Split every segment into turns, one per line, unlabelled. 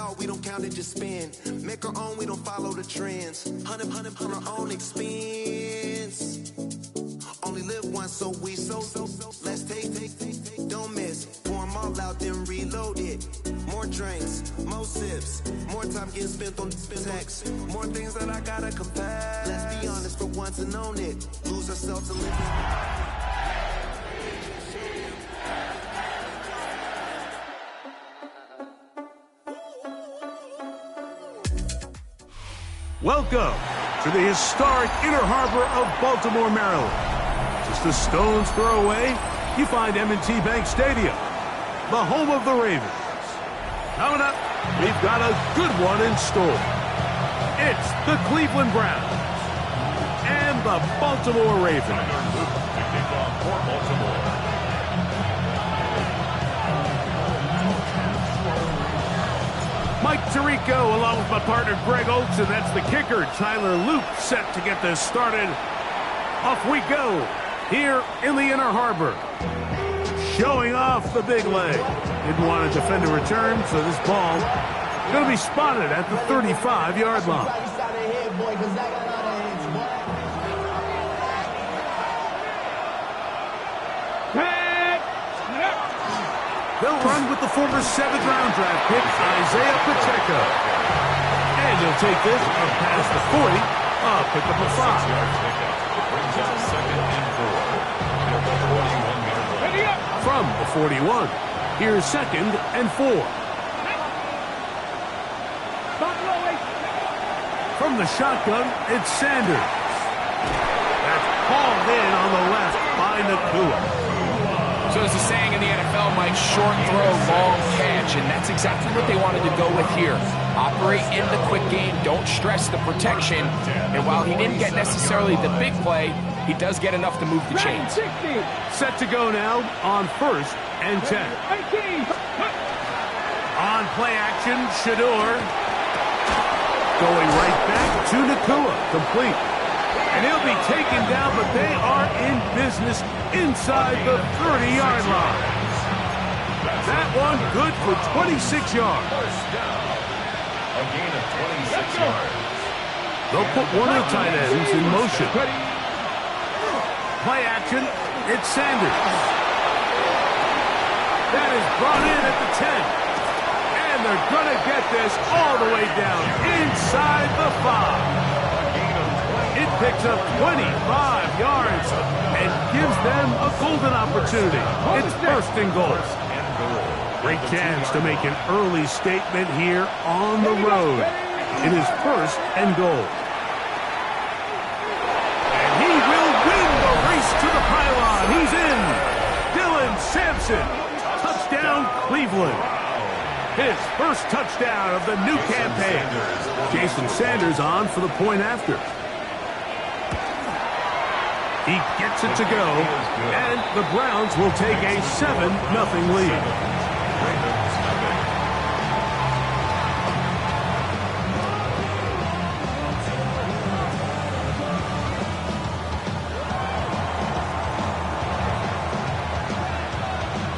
out, we don't count it, just spend. Make our own, we don't follow the trends. Hundred on our own expense. Only live once, so let's take, don't miss. Pour 'em all out, then reload it. More drinks, more sips, more time getting spent on text. More things that I gotta confess. Let's be honest for once and own it. Lose ourselves and live.
Welcome to the historic Inner Harbor of Baltimore, Maryland. Just a stone's throw away, you find M&T Bank Stadium, the home of the Ravens. Coming up, we've got a good one in store. It's the Cleveland Browns and the Baltimore Ravens. Mike Tirico along with my partner Greg Olson. That's the kicker, Tyler Luke, set to get this started. Off we go here in the Inner Harbor. Showing off the big leg. Didn't want to defend a return, so this ball going to be spotted at the 35-yard line. They'll run with the former 7th-round draft pick, Isaiah Pacheco. And he'll take this up past the 40, pick up a 5. From the 41, here's 2nd and 4. From the shotgun, it's Sanders. That's hauled in on the left by Nakua.
So as the saying in the NFL, Mike, short throw, long catch, and that's exactly what they wanted to go with here. Operate in the quick game, don't stress the protection, and while he didn't get necessarily the big play, he does get enough to move the chains.
Set to go now on 1st and 10. On play action, Shador. Going right back to Nakua, complete. And he'll be taken down, but they are in business inside the 30-yard line. That one good for 26 yards.
A gain of 26 yards.
They'll put one of the tight ends in motion. Play action, it's Sanders. That is brought in at the 10. And they're going to get this all the way down inside the 5. It picks up 25 yards and gives them a golden opportunity. It's 1st and goal. Great chance to make an early statement here on the road. It is 1st and goal. And he will win the race to the pylon. He's in. Dylan Sampson. Touchdown, Cleveland. His first touchdown of the new campaign. Jason Sanders on for the point after. He gets it to go, and the Browns will take a 7-0 lead.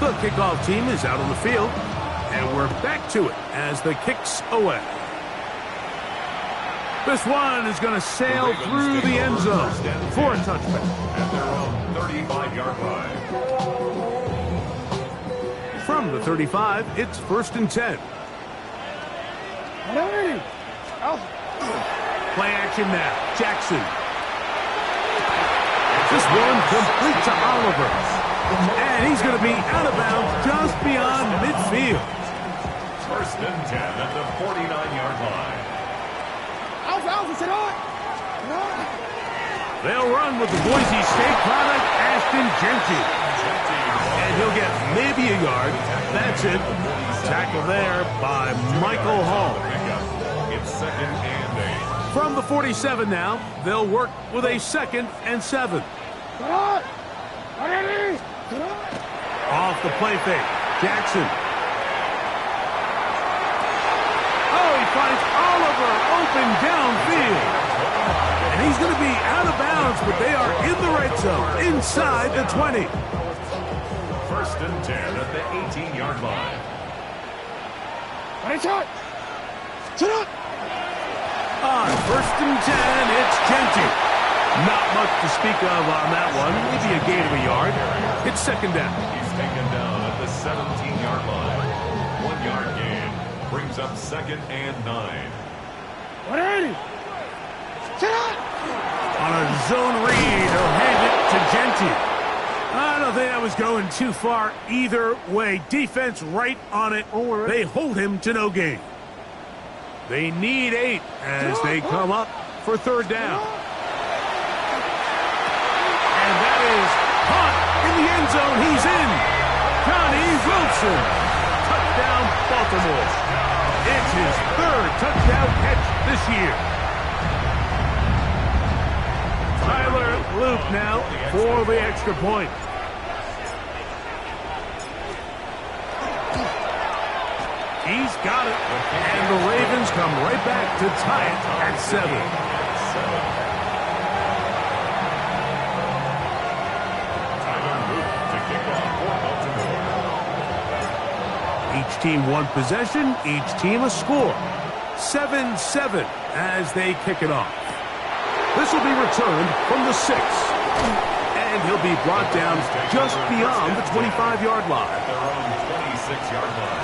The kickoff team is out on the field, and we're back to it as the kick's away. This one is going to sail through the end zone for a touchback.
At their own 35-yard line.
From the 35, it's 1st and 10. Play action now. Jackson. This one complete to Oliver. And he's going to be out of bounds just beyond midfield.
1st and 10 at the 49-yard line.
They'll run with the Boise State product, Ashton Jeanty. And he'll get maybe a yard. That's it. Tackle there by Michael Hall.
It's 2nd and 8.
From the 47 now, they'll work with a 2nd and 7. Off the play fake. Jackson. Oh, he finds Oliver open downfield. And he's going to be out of bounds, but they are in the red zone, inside the 20.
1st and 10 at the 18-yard line.
On 1st and 10, it's Genty. Not much to speak of on that one. Maybe a gain of a yard. It's 2nd down.
He's taken down at the 17-yard line. 1-yard gain brings up 2nd and 9.
On a zone read, he'll hand it to Genty. I don't think that was going too far either way. Defense right on it. They hold him to no gain. They need 8 as they come up for 3rd down. And that is caught in the end zone. He's in. Johnny Wilson. Touchdown, Baltimore. It's his 3rd touchdown catch this year. Tyler Luke now for the extra point. He's got it. And the Ravens come right back to tie it at 7. Each team 1 possession, each team a score. 7-7 as they kick it off. This will be returned from the 6. And he'll be brought down just beyond the 25-yard line.
At their own 26-yard line.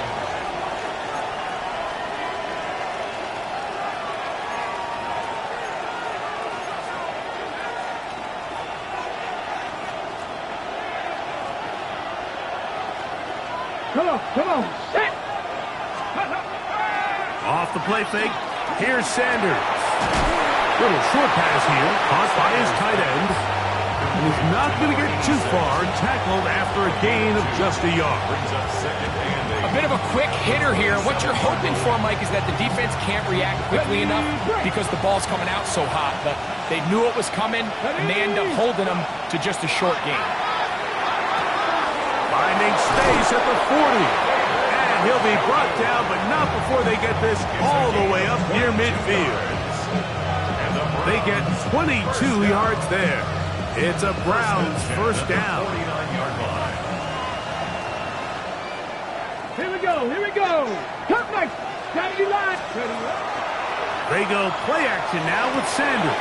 Come on, set!
Off the play fake, here's Sanders. Little short pass here, caught by his tight end. And he's not going to get too far, tackled after a gain of just a yard.
A bit of a quick hitter here. What you're hoping for, Mike, is that the defense can't react quickly enough because the ball's coming out so hot. But they knew it was coming, and they end up holding them to just a short gain.
Finding space at the 40. And he'll be brought down, but not before they get this all the way up near midfield. They get 22 yards there. It's a Browns 1st down.
Here we go. Come next. Ready, line.
They go play action now with Sanders.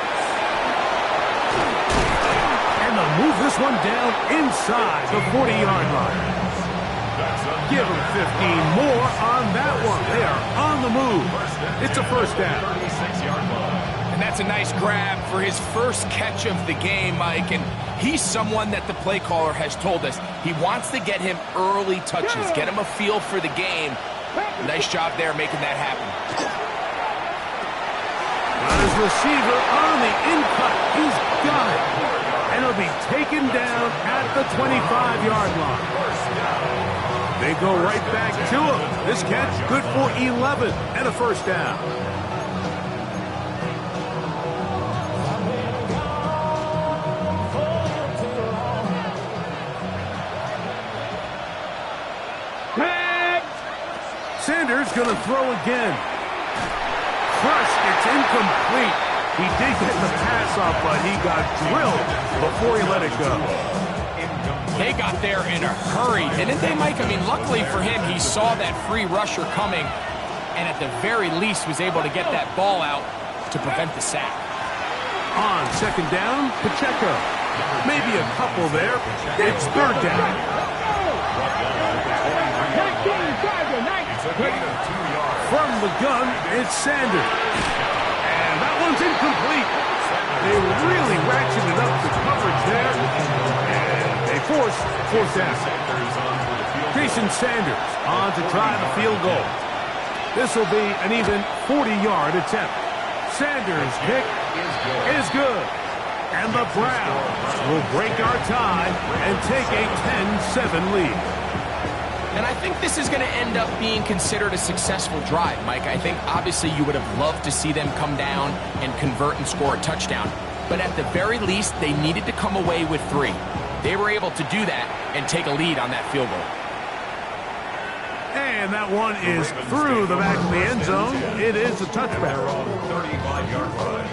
And they'll move this one down inside the 40-yard line. Give them 15 more on that one. They are on the move. It's a 1st down.
And that's a nice grab for his first catch of the game, Mike. And he's someone that the play caller has told us he wants to get him early touches, get him a feel for the game. Nice job there making that happen.
Got his receiver on the in-cut. He's got it. And he'll be taken down at the 25-yard line. They go right back to him. This catch good for 11 and a 1st down. Sanders going to throw again. Crushed, it's incomplete. He did get the pass off, but he got drilled before he let it go.
They got there in a hurry, didn't they, Mike? I mean, luckily for him, he saw that free rusher coming, and at the very least was able to get that ball out to prevent the sack.
On 2nd down, Pacheco. Maybe a couple there. It's 3rd down. From the gun, it's Sanders. And that one's incomplete. They really ratcheted up the coverage there. And they force 4th down. Jason Sanders on to try the field goal. This will be an even 40-yard attempt. Sanders' kick is good. And the Browns will break our tie and take a 10-7 lead.
And I think this is going to end up being considered a successful drive, Mike. I think obviously you would have loved to see them come down and convert and score a touchdown. But at the very least, they needed to come away with 3. They were able to do that and take a lead on that field goal.
And that one is through the back of the end zone. It is a touchback.
35-yard line.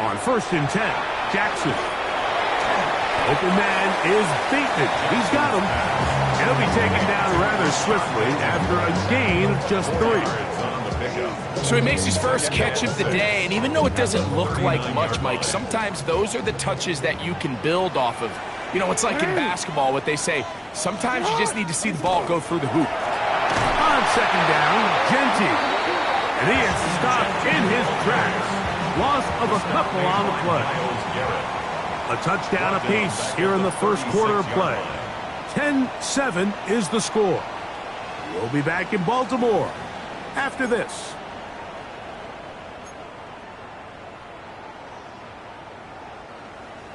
On 1st and 10, Jackson. Open man is beaten. He's got him. He'll be taken down rather swiftly after a gain of just 3.
So he makes his first catch of the day, and even though it doesn't look like much, Mike, sometimes those are the touches that you can build off of. You know, it's like in basketball, what they say, sometimes you just need to see the ball go through the hoop.
On 2nd down, Genty. And he is stopped in his tracks. Loss of a couple on the play. A touchdown apiece here in the first quarter of play. 10-7 is the score. We'll be back in Baltimore after this.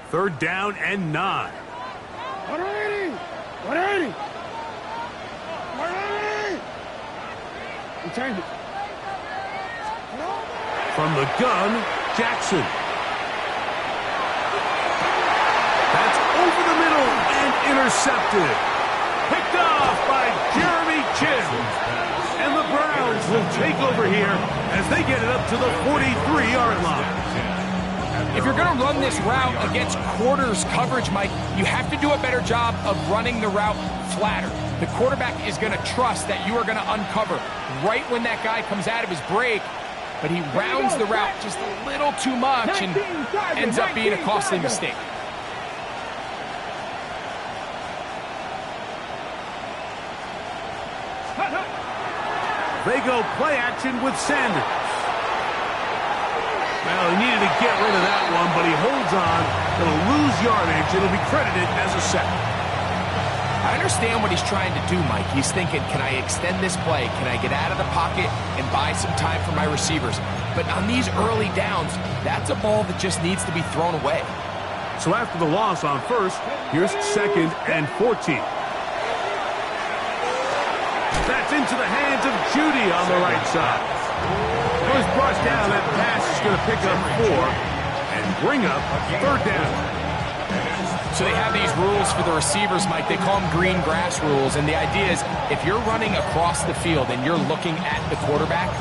Third down and 9.
180! 180! 180! Return it.
From the gun, Jackson. That's over the middle and intercepted. Picked off by Jeremy Chinn. And the Browns will take over here as they get it up to the 43-yard line.
If you're going to run this route against quarters coverage, Mike, you have to do a better job of running the route flatter. The quarterback is going to trust that you are going to uncover right when that guy comes out of his break, but he rounds the route just a little too much and ends up being a costly mistake.
They go play action with Sanders. Well, he needed to get rid of that one, but he holds on. It'll lose yardage. It'll be credited as a sack.
I understand what he's trying to do, Mike. He's thinking, can I extend this play? Can I get out of the pocket and buy some time for my receivers? But on these early downs, that's a ball that just needs to be thrown away.
So after the loss on 1st, here's 2nd and 14. That's into the hands of Judy on the right side. It was brought down. That pass is going to pick up 4 and bring up 3rd down.
So they have these rules for the receivers, Mike. They call them green grass rules. And the idea is if you're running across the field and you're looking at the quarterback,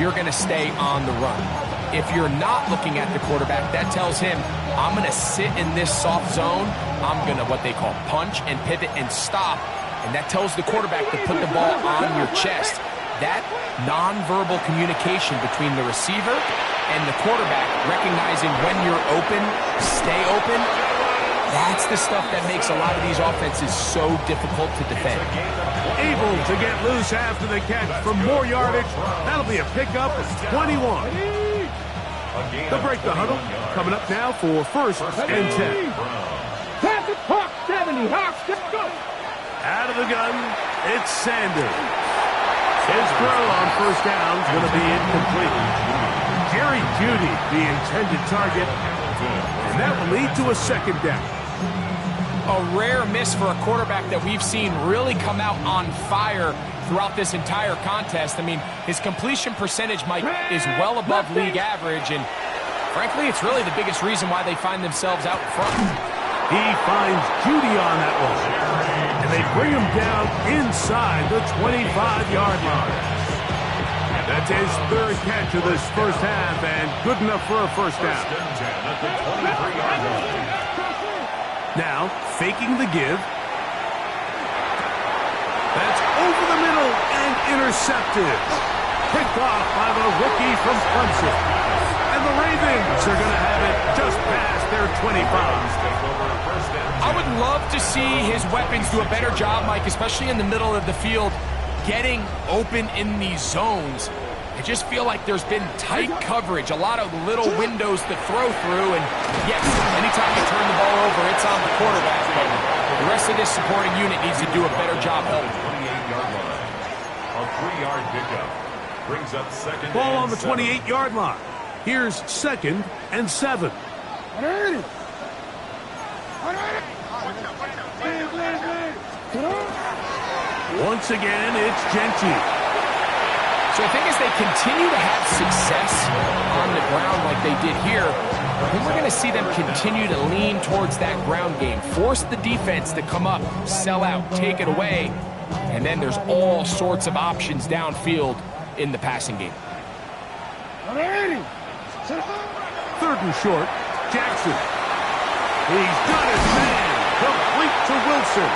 you're going to stay on the run. If you're not looking at the quarterback, that tells him, I'm going to sit in this soft zone. I'm going to what they call punch and pivot and stop. And that tells the quarterback to put the ball on your chest. That nonverbal communication between the receiver and the quarterback, recognizing when you're open, stay open, that's the stuff that makes a lot of these offenses so difficult to defend.
Able to get loose after the catch for more yardage. That'll be a pickup of 21. They'll break the huddle. Coming up now for 1st and 10.
Pass it, Hawk 70. Hawks, let's go.
Out of the gun, it's Sanders. His throw on 1st down is going to be incomplete. Jerry Jeudy, the intended target, and that will lead to a 2nd down.
A rare miss for a quarterback that we've seen really come out on fire throughout this entire contest. I mean, his completion percentage, Mike, is well above league average, and frankly, it's really the biggest reason why they find themselves out in front.
He finds Jeudy on that one. And they bring him down inside the 25-yard line. That's his 3rd catch of this first half, and good enough for a 1st down. Now, faking the give. That's over the middle and intercepted. Picked off by the rookie from Clemson. And the Ravens are going to have it just past their 25.
I would love to see his weapons do a better job, Mike, especially in the middle of the field, getting open in these zones. I just feel like there's been tight coverage, a lot of little windows to throw through, and yes, anytime you turn the ball over, it's on the quarterback, but the rest of this supporting unit needs to do a better job helping.
28-yard line. A 3-yard pickup brings up 2nd
Ball on
and
the 28-yard line. Here's 2nd and 7.
180. 180.
Once again, it's Genty.
So I think as they continue to have success on the ground like they did here, I think we're going to see them continue to lean towards that ground game, force the defense to come up, sell out, take it away, and then there's all sorts of options downfield in the passing game.
180.
3rd and short. Jackson. He's got his man. Complete to Wilson.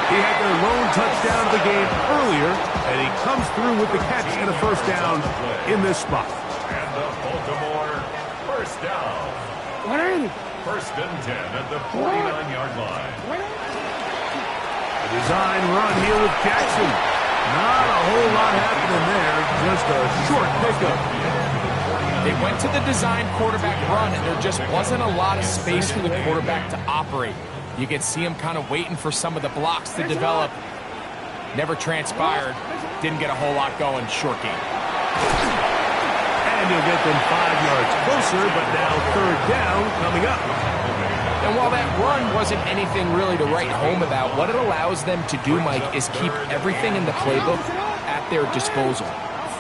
He had their lone touchdown of the game earlier, and he comes through with the catch and a first down in this spot.
And the Baltimore first down. First and 10 at the 49-yard line.
A design run here with Jackson. Not a whole lot happening there, just a short pickup.
They went to the design quarterback run, and there just wasn't a lot of space for the quarterback to operate. You could see him kind of waiting for some of the blocks to develop. Never transpired. Didn't get a whole lot going. Short game.
And he'll get them 5 yards closer, but now third down coming up.
And while that run wasn't anything really to write home about, what it allows them to do, Mike, is keep everything in the playbook at their disposal.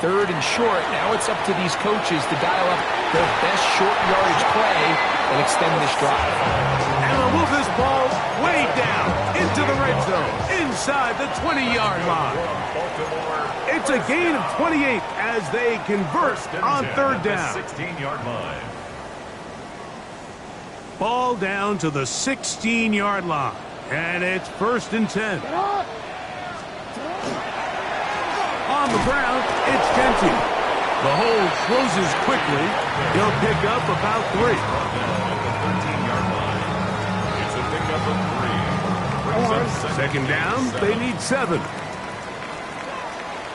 Third and short, now it's up to these coaches to dial up their best short yardage play and extend this drive.
And they'll move this ball way down into the red zone, inside the 20-yard line. It's a gain of 28 as they convert on third down.
16-yard line.
Ball down to the 16-yard line, and it's first and 10. On the ground, it's Genty. The hole closes quickly. He'll pick up about 3.
At the 13-yard line. It's a pickup of 3. Brings up
Second down, they need 7.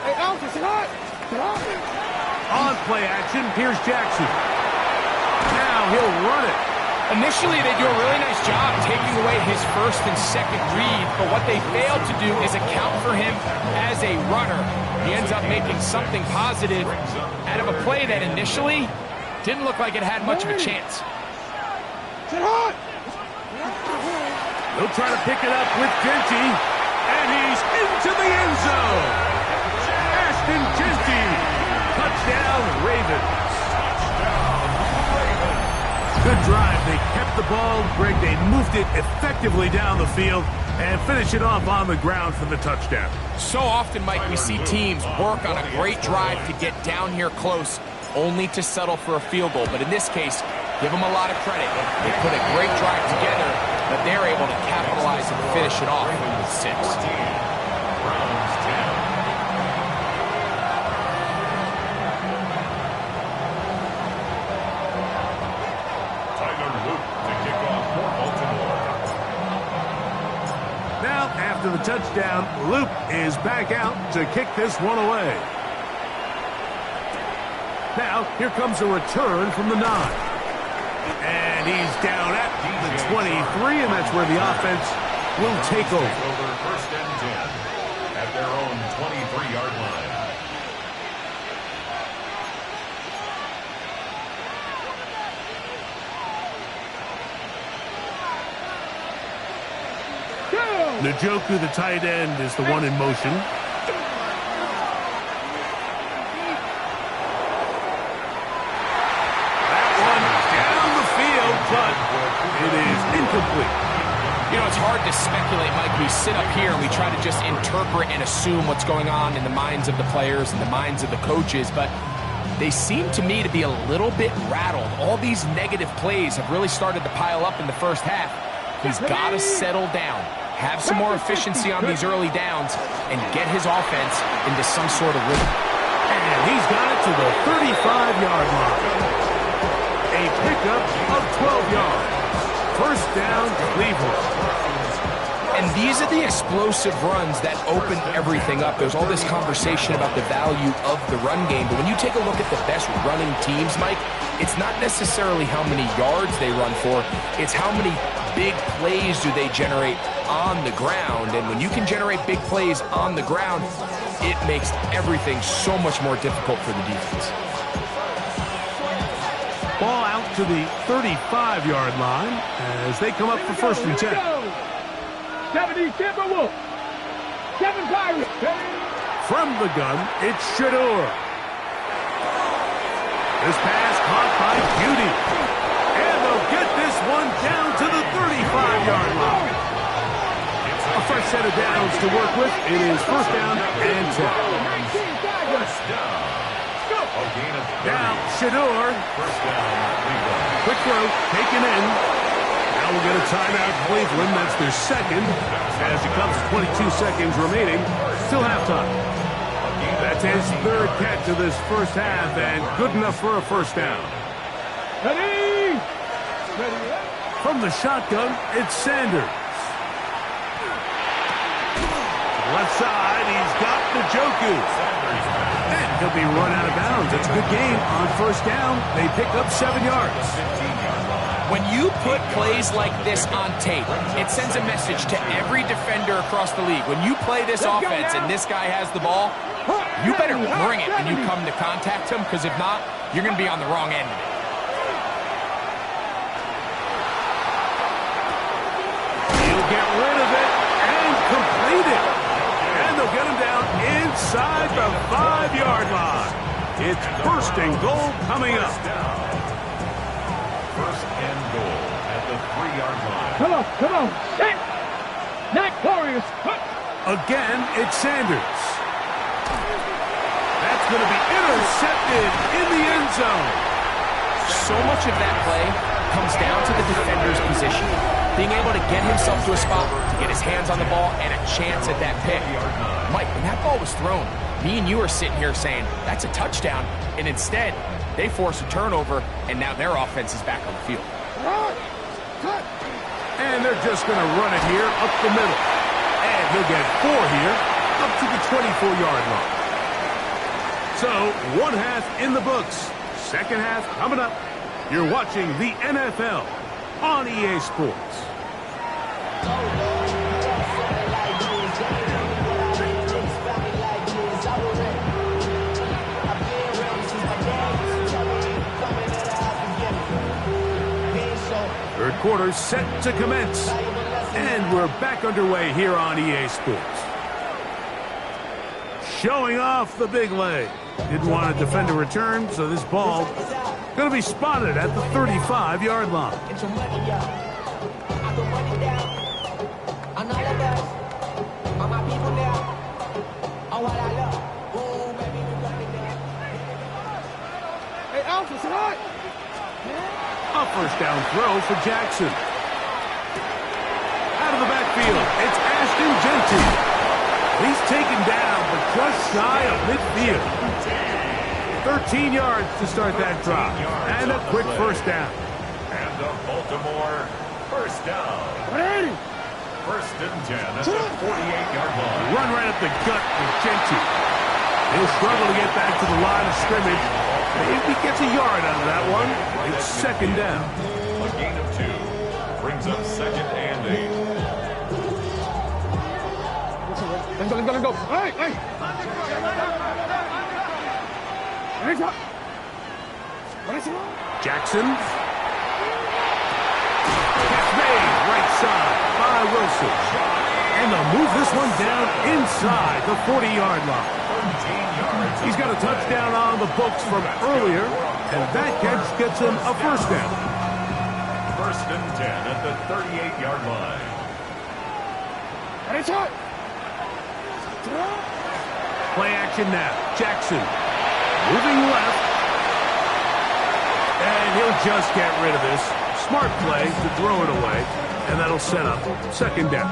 Hey, Alfred, sit hot.
On play action, here's Jackson. Now he'll run it.
Initially, they do a really nice job taking away his first and second read, but what they failed to do is account for him as a runner. He ends up making something positive out of a play that initially didn't look like it had much of a chance.
He'll try to pick it up with Genty, and he's into the end zone. Ashton Genty, touchdown Ravens. Good drive. They kept the ball. Greg, they moved it effectively down the field and finish it off on the ground for the touchdown.
So often, Mike, we see teams work on a great drive to get down here close, only to settle for a field goal. But in this case, give them a lot of credit. They put a great drive together, but they're able to capitalize and finish it off with 6.
Browns 10.
After the touchdown, Luke is back out to kick this one away. Now, here comes a return from the 9. And he's down at the 23, and that's where the offense will take over.
First and 10 at their own 23-yard line.
Njoku, the tight end, is the one in motion. That one down the field, but it is incomplete.
You know, it's hard to speculate, Mike. We sit up here and we try to just interpret and assume what's going on in the minds of the players and the minds of the coaches, but they seem to me to be a little bit rattled. All these negative plays have really started to pile up in the first half. He's got to settle down, have some more efficiency on these early downs, and get his offense into some sort of rhythm.
And he's got it to the 35-yard line. A pickup of 12 yards. First down, Cleveland.
And these are the explosive runs that open everything up. There's all this conversation about the value of the run game, but when you take a look at the best running teams, Mike, it's not necessarily how many yards they run for, it's how many big plays do they generate on the ground. And when you can generate big plays on the ground, it makes everything so much more difficult for the defense.
Ball out to the 35-yard line as they come up for first and 10.
Kevin Timberwolf. Kevin Pirate.
From the gun, it's Shador. This pass caught by Beauty. And they'll get this one down to the 35-yard line. A fresh set of downs to work with. It is first down and 10.
First down. A gain of 30.
Now, Shador.
First down, Cleveland.
throw taken in. Now we'll get a timeout, Cleveland. That's their second. As it comes to 22 seconds remaining. Still halftime. That's his third catch of this first half, and good enough for a first down.
Ready?
From the shotgun, it's Sanders. Left side, he's got Njoku. And he'll be run out of bounds. It's a good game on first down. They pick up 7 yards.
When you put plays like this on tape, it sends a message to every defender across the league. When you play this offense and this guy has the ball, you better bring it when you come to contact him, because if not, you're going to be on the wrong end of it.
He'll get rid of it and complete it. And they'll get him down inside the 5-yard line. It's first and goal coming up.
First and goal at the 3-yard line.
Come on. Set. Not glorious.
Again, it's Sanders. That's going to be intercepted in the end zone.
So much of that play comes down to the defender's position. Being able to get himself to a spot, to get his hands on the ball, and a chance at that pick. Mike, when that ball was thrown, me and you are sitting here saying, that's a touchdown. And instead, they force a turnover, and now their offense is back on the field.
And they're just going to run it here up the middle. And he'll get 4 here up to the 24-yard line. So, one half in the books. Second half coming up. You're watching the NFL on EA Sports. Third quarter set to commence. And we're back underway here on EA Sports. Showing off the big leg. Didn't want to defend a return, so this ball going to be spotted at the 35-yard line.
Hey, Alpha, what?
A first down throw for Jackson. Out of the backfield, it's Ashton Genty. He's taken down, but just shy of midfield. 13 yards to start that drive. And a quick first down.
And the Baltimore first down.
Ready?
First and 10 at the 48-yard line.
Run right up the gut with Genty. He'll struggle to get back to the line of scrimmage. If he gets a yard out of that one, it's second down.
A gain of 2 brings up second and 8.
Let's go. Hey.
Jackson. Catch made right side by Wilson. And they'll move this one down inside the 40-yard line. He's got a touchdown on the books from earlier, and that catch gets him a first down.
First and 10 at the 38-yard line.
Play action now. Jackson moving left. And he'll just get rid of this. Smart play to throw it away. And that'll set up second down.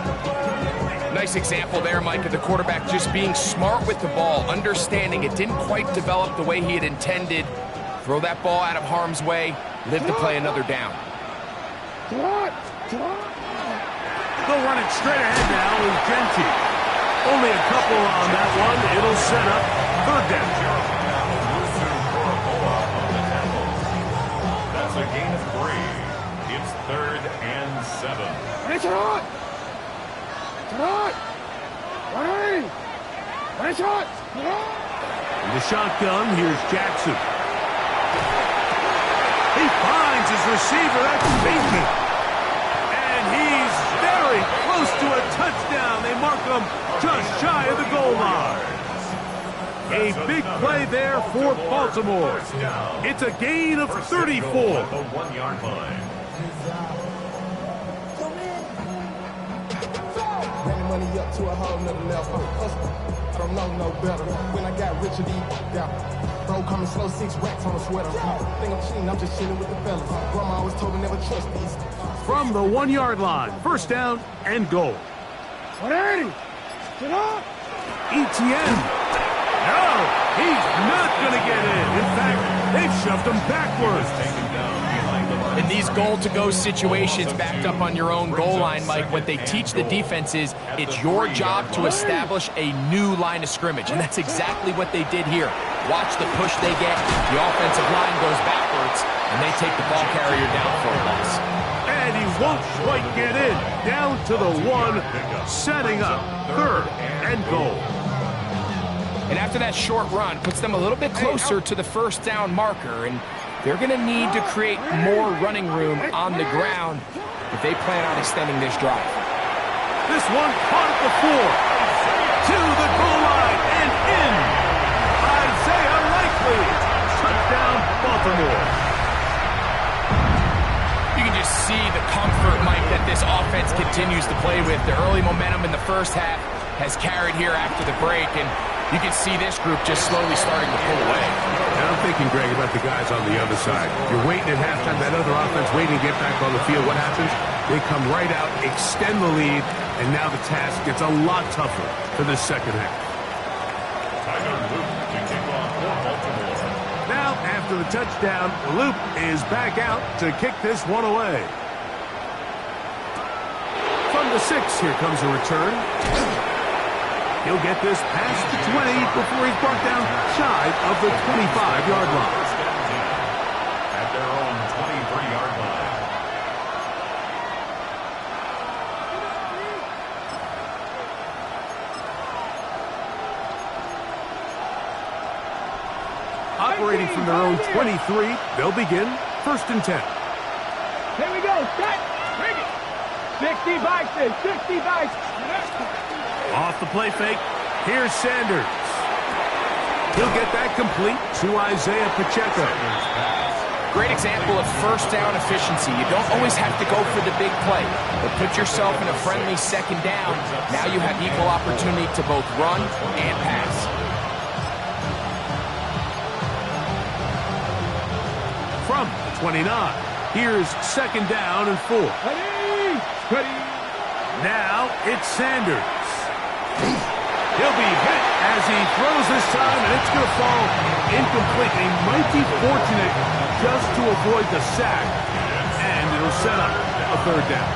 Nice example there, Mike, of the quarterback just being smart with the ball, understanding it didn't quite develop the way he had intended. Throw that ball out of harm's way, live to play another down.
They'll run it straight ahead now with Genty. Only a couple on that one. It'll set up third down.
That's a gain of 3. It's third and 7.
In the shotgun, here's Jackson. He finds his receiver. That's Bateman. And he's very close to a touchdown. They mark him just shy of the goal line. A big play there for Baltimore. It's a gain of 34.
At the 1-yard line.
Money up to a whole nother level. don't know no better. When I got rich, got bro coming slow, 6 racks on a sweater. Think I'm cheating, I'm just chilling with the fellas. Grandma always told me never trust these.
From the 1-yard line, first down and goal.
180. Sit up.
Etienne. No, he's not going to get in. In fact, they've shoved him backwards.
In these goal-to-go situations backed up on your own goal line, Mike, what they teach the defense is it's your job to establish a new line of scrimmage, and that's exactly what they did here. Watch the push they get. The offensive line goes backwards, and they take the ball carrier down for a loss.
And he won't quite get in. Down to the 1, setting up third and goal.
And after that short run, puts them a little bit closer to the first down marker, and they're going to need to create more running room on the ground if they plan on extending this drive.
This one caught at the 4. To the goal line and in. Isaiah Likely. Touchdown, Baltimore.
You can just see the comfort, Mike, that this offense continues to play with. The early momentum in the first half has carried here after the break, and you can see this group just slowly starting to pull away.
And I'm thinking, Greg, about the guys on the other side. You're waiting at halftime, that other offense waiting to get back on the field. What happens? They come right out, extend the lead, and now the task gets a lot tougher for this second half. Now, after the touchdown, Luke is back out to kick this one away. From the 6, here comes a return. He'll get this past the 20 before he's brought down shy of the 25-yard line.
At their own 23-yard line.
Operating from their own 23, they'll begin first and 10.
Here we go. Set. Bring it. 60 bikes. 60 bikes.
Off the play fake, here's Sanders. He'll get that complete to Isaiah Pacheco.
Great example of first down efficiency. You don't always have to go for the big play, but put yourself in a friendly second down. Now you have equal opportunity to both run and pass.
From the 29, here's second down and 4.
Ready.
Now it's Sanders. He'll be hit as he throws this time, and it's going to fall incomplete. He might be fortunate just to avoid the sack, and it'll set up a third down.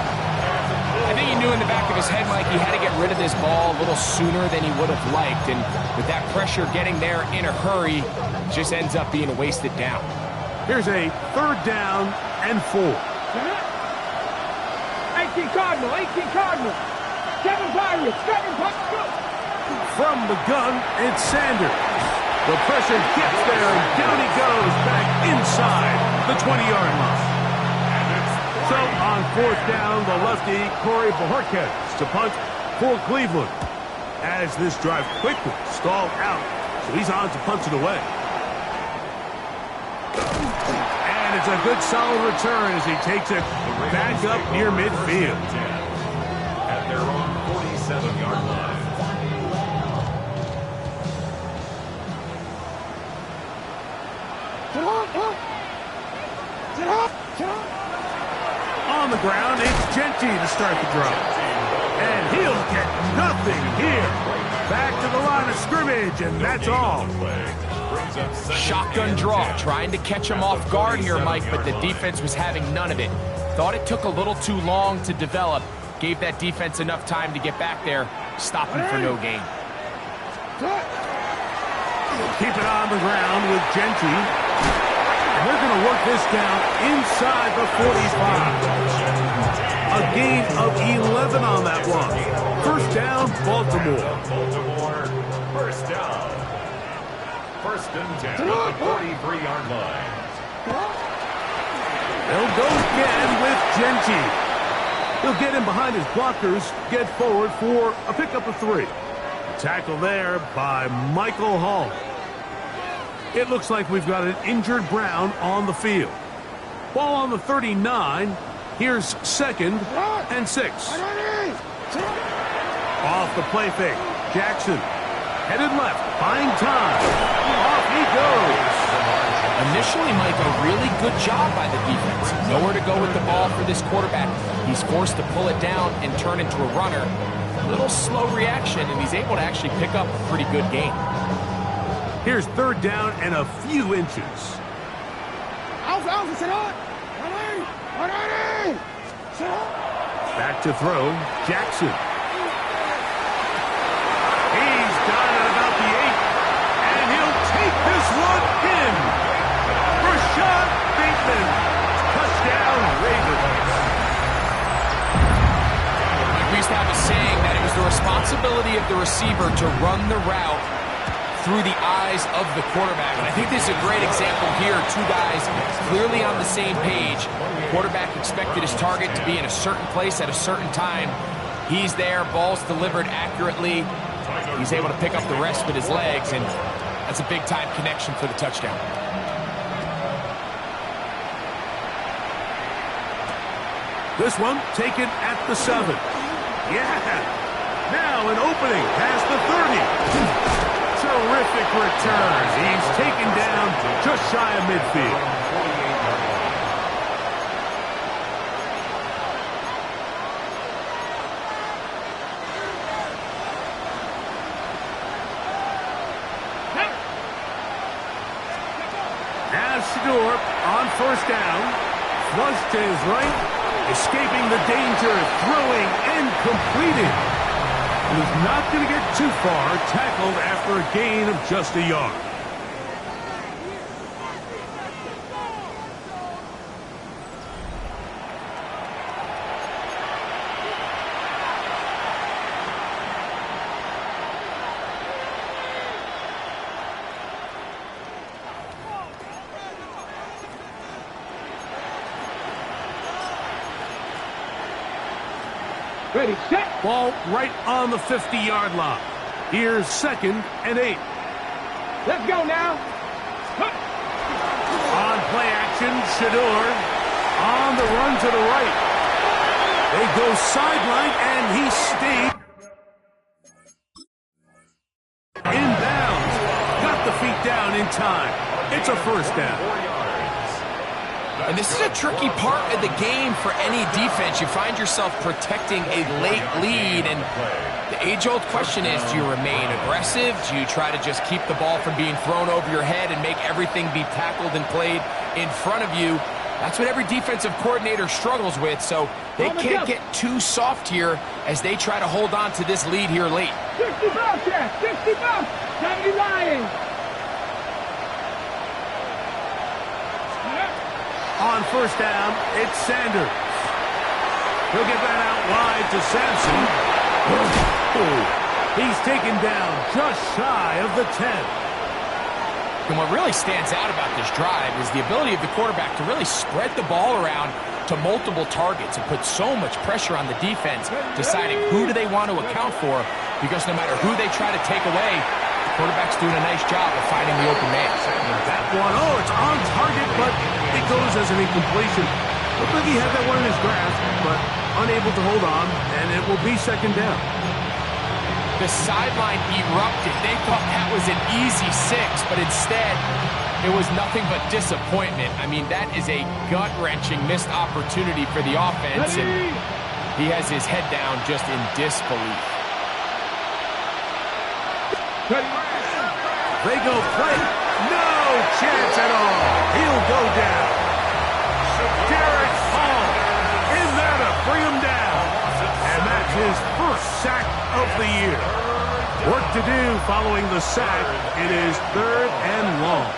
I think he knew in the back of his head, Mike, he had to get rid of this ball a little sooner than he would have liked, and with that pressure getting there in a hurry, just ends up being a wasted down.
Here's a third down and 4.
18 Cardinal. 7 Pirates. 7 Pirates.
From the gun, it's Sanders. The pressure gets there, and down he goes back inside the 20-yard line. So on fourth down, the lefty, Corey Bojorquez, to punt for Cleveland. As this drive quickly stalled out, so he's on to punt it away. And it's a good solid return as he takes it back up near midfield.
At their own 47-yard line.
On the ground, it's Genty to start the drive. And he'll get nothing here. Back to the line of scrimmage, and that's all.
Shotgun draw, trying to catch him off guard here, Mike, but the defense was having none of it. Thought it took a little too long to develop. Gave that defense enough time to get back there, stopping for no gain.
Keep it on the ground with Genty. And they're going to work this down inside the 45. A gain of 11 on that one. First down, Baltimore.
First down. First and 10 at the 43-yard line.
They'll go again with Genty. He'll get in behind his blockers, get forward for a pickup of 3. Tackle there by Michael Hall. It looks like we've got an injured Brown on the field. Ball on the 39. Here's second and 6. Off the play fake. Jackson Headed left, buying time. Off he goes.
Initially, Mike, a really good job by the defense. Nowhere to go with the ball for this quarterback. He's forced to pull it down and turn into a runner. A little slow reaction, and he's able to actually pick up a pretty good gain.
Here's third down and a few inches. Back to throw, Jackson. He's got it about the 8, and he'll take this one in. Rashad Bateman, touchdown Ravens.
We used to have a saying that it was the responsibility of the receiver to run the route through the eyes of the quarterback. And I think this is a great example here. Two guys clearly on the same page. The quarterback expected his target to be in a certain place at a certain time. He's there, ball's delivered accurately. He's able to pick up the rest with his legs, and that's a big-time connection for the touchdown.
This one taken at the 7. Yeah! Now an opening past the 30. Terrific return. He's taken down just shy of midfield. Now Shador on first down. Flush to his right. Escaping the danger. Throwing and completing. He's not going to get too far, tackled after a gain of just a yard.
Ready, set.
Ball right on the 50-yard line. Here's 2nd and 8.
Let's go now.
On play action, Shador on the run to the right. They go sideline, and he stayed inbounds. Got the feet down in time. It's a first down.
And this is a tricky part of the game for any defense. You find yourself protecting a late lead, and the age-old question is, do you remain aggressive? Do you try to just keep the ball from being thrown over your head and make everything be tackled and played in front of you? That's what every defensive coordinator struggles with, so they can't get too soft here as they try to hold on to this lead here late.
60 bucks here, 60 bucks, 70 Lions.
On first down, it's Sanders. He'll get that out wide to Sampson. He's taken down just shy of the 10.
And what really stands out about this drive is the ability of the quarterback to really spread the ball around to multiple targets and put so much pressure on the defense, deciding who do they want to account for, because no matter who they try to take away, the quarterback's doing a nice job of finding the open man.
That one, it's on target, but it goes as an incompletion. Looked like he had that one in his grasp, but unable to hold on, and it will be 2nd down.
The sideline erupted. They thought that was an easy 6, but instead, it was nothing but disappointment. I mean, that is a gut-wrenching missed opportunity for the offense, and he has his head down just in disbelief.
They go play. No chance at all. He'll go down. Derek Hall in there to bring him down. And that's his first sack of the year. Work to do following the sack. It is 3rd and long.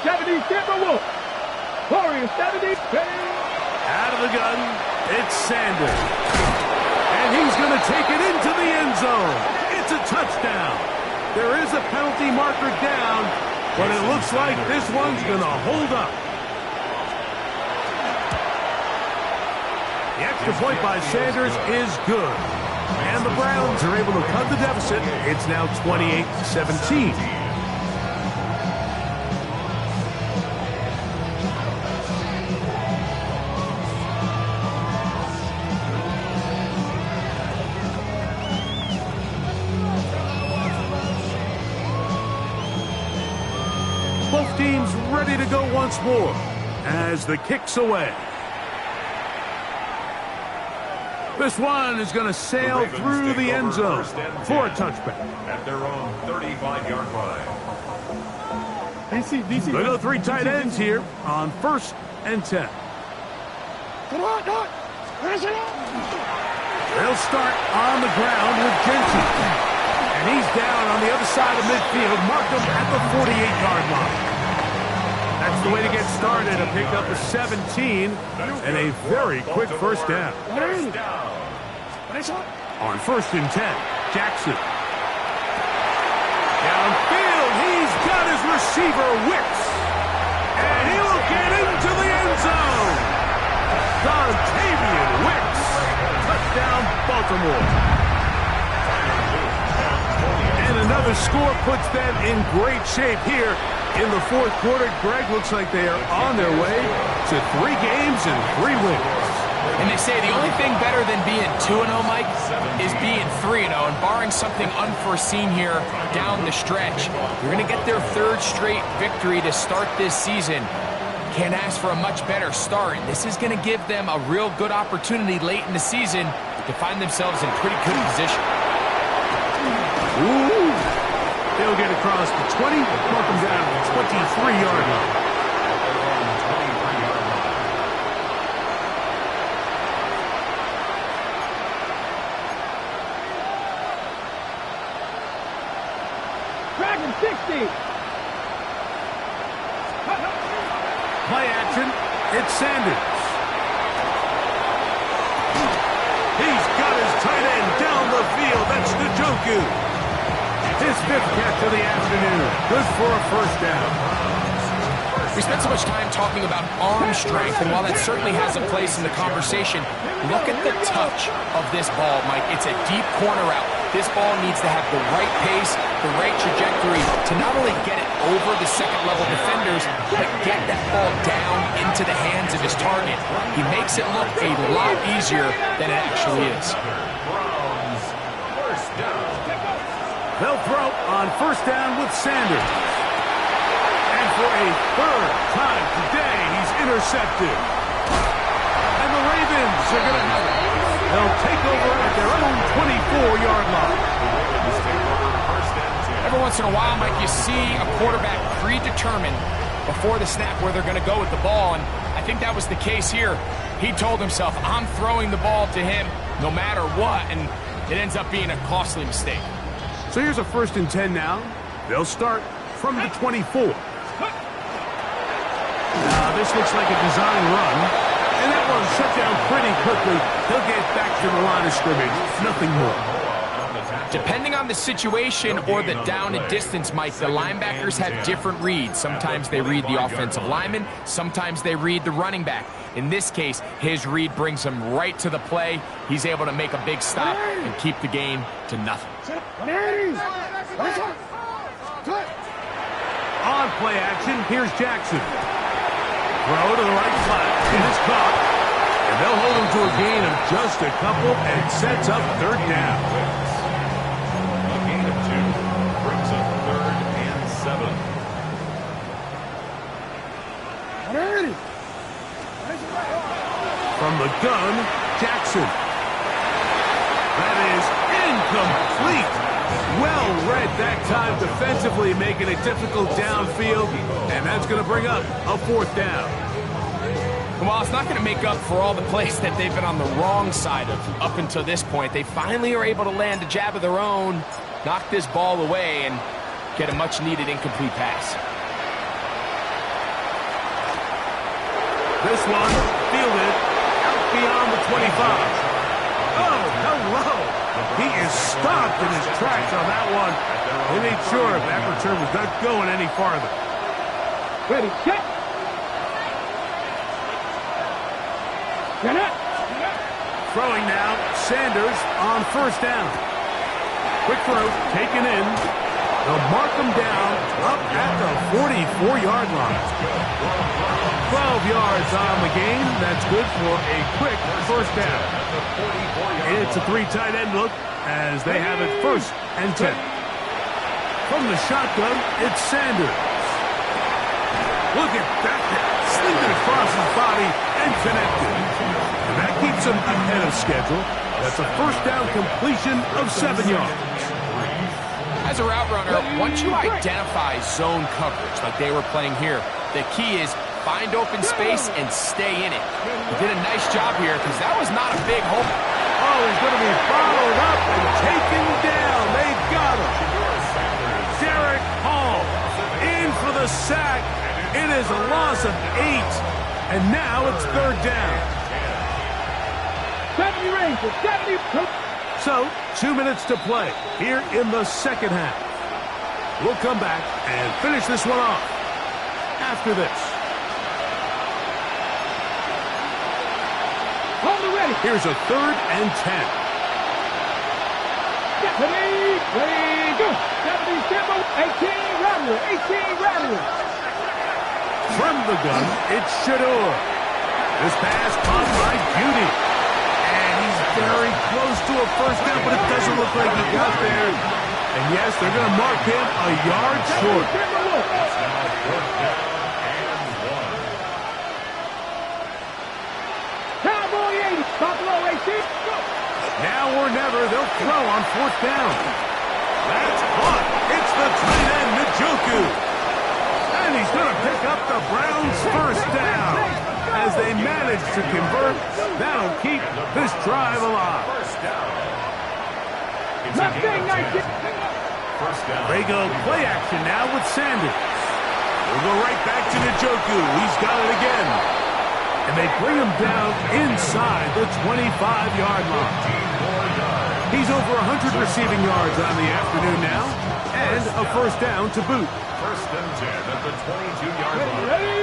70 Timberwolves. Warriors 70.
Out of the gun, it's Sanders. And he's going to take it into the end zone. It's a touchdown. There is a penalty marker down, but it looks like this one's going to hold up. The extra point by Sanders is good. And the Browns are able to cut the deficit. It's now 28-17. go once more as the kick's away. This one is going to sail through the end zone for a touchback.
At their own 35-yard line.
They go three tight ends here on 1st and 10. They'll start on the ground with Genty. And he's down on the other side of midfield. Mark him at the 48-yard line. That's the way to get started. A pickup of 17 and a very quick first down. On 1st and 10, Jackson. Downfield, he's got his receiver, Wicks. And he'll get into the end zone. Dontavian Wicks. Touchdown, Baltimore. And another score puts them in great shape here in the 4th quarter. Greg, looks like they are on their way to 3 games and 3 wins.
And they say the only thing better than being 2-0, Mike, is being 3-0. And barring something unforeseen here down the stretch, you're going to get their 3rd straight victory to start this season. Can't ask for a much better start. This is going to give them a real good opportunity late in the season to find themselves in pretty good position.
Ooh. They'll get across the 20, mark them down to the 23-yard line.
Dragon 60.
Play action. It's Sanders. He's got his tight end down the field. That's Njoku. His 5th catch of the afternoon. Good for a first down.
We spent so much time talking about arm strength, and while that certainly has a place in the conversation, look at the touch of this ball, Mike. It's a deep corner route. This ball needs to have the right pace, the right trajectory to not only get it over the second-level defenders, but get that ball down into the hands of his target. He makes it look a lot easier than it actually is.
They'll throw on 1st down with Sanders. And for a 3rd time today, he's intercepted. And the Ravens are going to have it. They'll take over at their own 24-yard line.
Every once in a while, Mike, you see a quarterback predetermined before the snap where they're going to go with the ball, and I think that was the case here. He told himself, I'm throwing the ball to him no matter what, and it ends up being a costly mistake.
So here's a 1st and 10 now. They'll start from the 24. This looks like a design run. And that one shut down pretty quickly. He'll get back to the line of scrimmage. Nothing more.
Depending on the situation or the down and distance, Mike, the linebackers have different reads. Sometimes they read the offensive lineman. Sometimes they read the running back. In this case, his read brings him right to the play. He's able to make a big stop and keep the game to nothing.
On play action, here's Jackson. Throw to the right flat. It is caught. And they'll hold him to a gain of just a couple and sets up 3rd down.
A gain of 2 brings up 3rd and 7.
From the gun, Jackson. That is incomplete. Well read that time defensively, making it difficult downfield, and that's going to bring up a 4th down.
Well, it's not going to make up for all the plays that they've been on the wrong side of up until this point. They finally are able to land a jab of their own, knock this ball away, and get a much-needed incomplete pass.
This one fielded out beyond the 25. Oh, hello. He is stopped in his tracks on that one. They made sure that return was not going any farther.
Ready, set. Get up.
Throwing now, Sanders on 1st down. Quick throw, taken in. They'll mark him down up at the 44-yard line. 12 yards on the game. That's good for a quick first down. It's a 3 tight end look as they have it 1st and 10. From the shotgun, it's Sanders. Look at that. Slipped it across his body and connected. And that keeps him ahead of schedule. That's a first down completion of 7 yards.
As a route runner, once you identify zone coverage like they were playing here, the key is find open space and stay in it. He did a nice job here because that was not a big hole.
Oh, he's going to be followed up and taken down. They've got him. Derek Hall in for the sack. It is a loss of 8. And now it's third down.
70 Rangers, 70.
So, 2 minutes to play here in the second half. We'll come back and finish this one off after this.
Hold it ready.
Here's a 3rd and 10.
Ready, go. 70 Simple, 18 Rattler, 18 Rattler.
From the gun, it's Shador. This pass caught by Beauty. And he's very close to a first down, but it doesn't look like he got there. And yes, they're going to mark him a yard short.
Cowboy 80, Buffalo 18, go.
Now or never, they'll throw on 4th down. That's caught. It's the tight end, Njoku. And he's going to pick up the Browns' first down. As they manage to convert, that'll keep this drive alive.
Mustang 19.
They go play action now with Sanders. We'll go right back to Njoku. He's got it again. And they bring him down inside the 25-yard line. He's over 100 receiving yards on the afternoon now, and a first down to boot.
First and 10 at the 22-yard line.
Ready.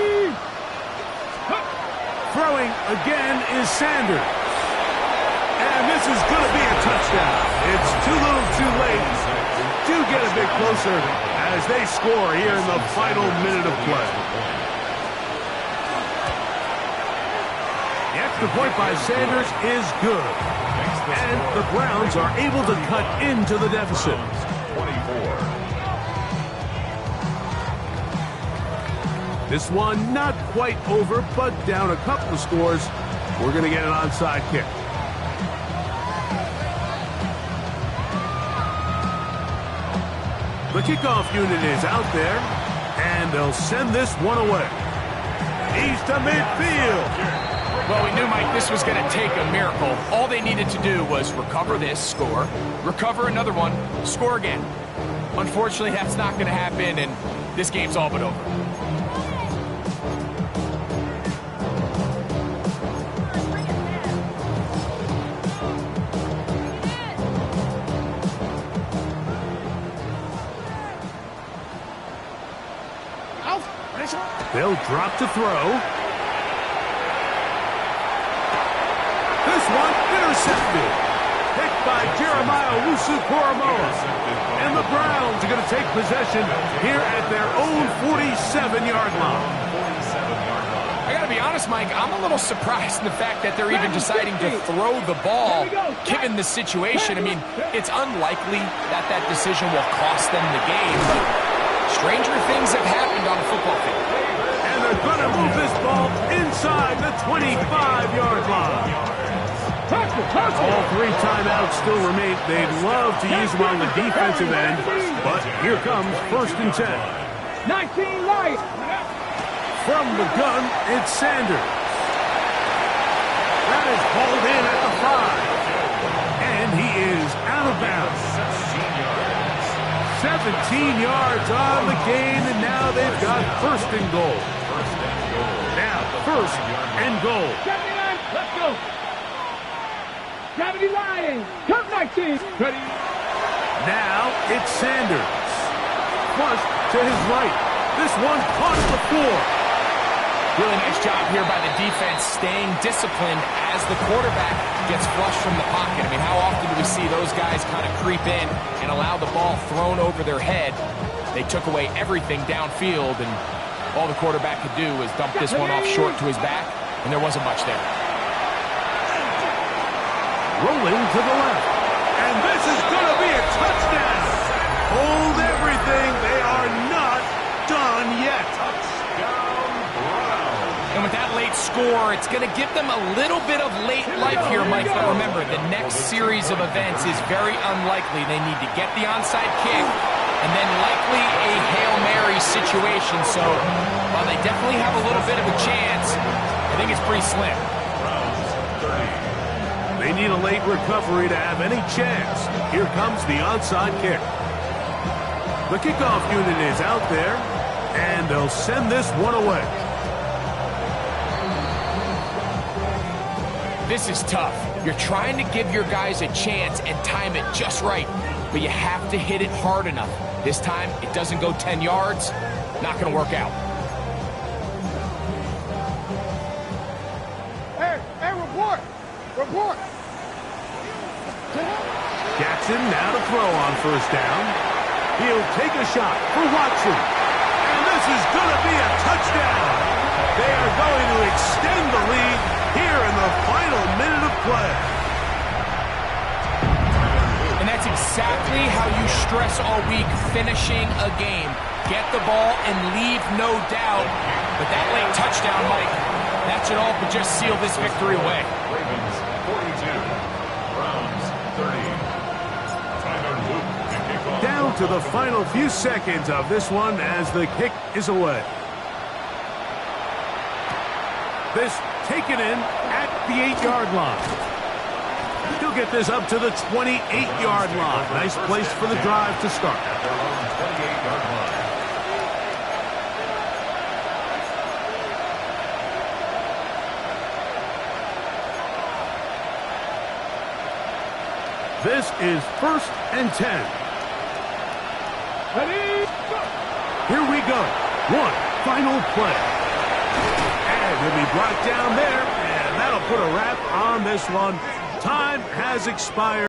Throwing again is Sanders. And this is going to be a touchdown. It's too little too late. Do get a bit closer as they score here in the final minute of play. The extra point by Sanders is good. And the Browns are able to cut into the deficit.
24.
This one not quite over, but down a couple of scores. We're going to get an onside kick. The kickoff unit is out there, and they'll send this one away. He's to midfield.
Well, we knew, Mike, this was going to take a miracle. All they needed to do was recover this, score, recover another one, score again. Unfortunately, that's not going to happen, and this game's all but over.
They'll drop to throw. This one intercepted. Picked by Jeremiah Owusu-Koramoah. And the Browns are going to take possession here at their own 47-yard line.
I got to be honest, Mike, I'm a little surprised in the fact that they're even deciding to throw the ball given the situation. I mean, it's unlikely that that decision will cost them the game, but stranger things have happened on a football field.
And they're going to move this ball inside the 25-yard line. All 3 timeouts still remain. They'd love to use them on the defensive end, but here comes first and 10.
19 light.
From the gun, it's Sanders. That is hauled in at the 5. And he is out of bounds. 17 yards on the gain, and now they've got first and goal. Now, first and goal.
79, let's go. 70 Lions, come 19. Ready.
Now, it's Sanders. Flush to his right. This one caught at the 4.
Really nice job here by the defense staying disciplined as the quarterback gets flushed from the pocket. I mean, how often do we see those guys kind of creep in and allow the ball thrown over their head? They took away everything downfield, and all the quarterback could do was dump this one off short to his back, and there wasn't much there.
Rolling to the left. And this is going to be a touchdown. Hold everything. They are not done yet.
Touchdown,
great score. It's going to give them a little bit of late life here, Mike. But remember, the next series of events is very unlikely. They need to get the onside kick and then likely a Hail Mary situation. So while they definitely have a little bit of a chance, I think it's pretty slim.
They need a late recovery to have any chance. Here comes the onside kick. The kickoff unit is out there, and they'll send this one away.
This is tough. You're trying to give your guys a chance and time it just right, but you have to hit it hard enough. This time, it doesn't go 10 yards. Not going to work out.
Hey, report.
Jackson now to throw on first down. He'll take a shot for Watson. And this is going to be a touchdown. They are going to extend the lead here in the final minute of play.
And that's exactly how you stress all week, finishing a game. Get the ball and leave no doubt. But that late touchdown, Mike, that should all but just seal this victory away.
Ravens 42, Browns 30.
Down to the final few seconds of this one as the kick is away. This taken in at the 8-yard line. He'll get this up to the 28-yard line. Nice place for the drive to start.
At their own 28-yard line.
This is 1st and 10.
Ready, go.
Here we go. One final play. And he'll be brought down there, and that'll put a wrap on this one. Time has expired.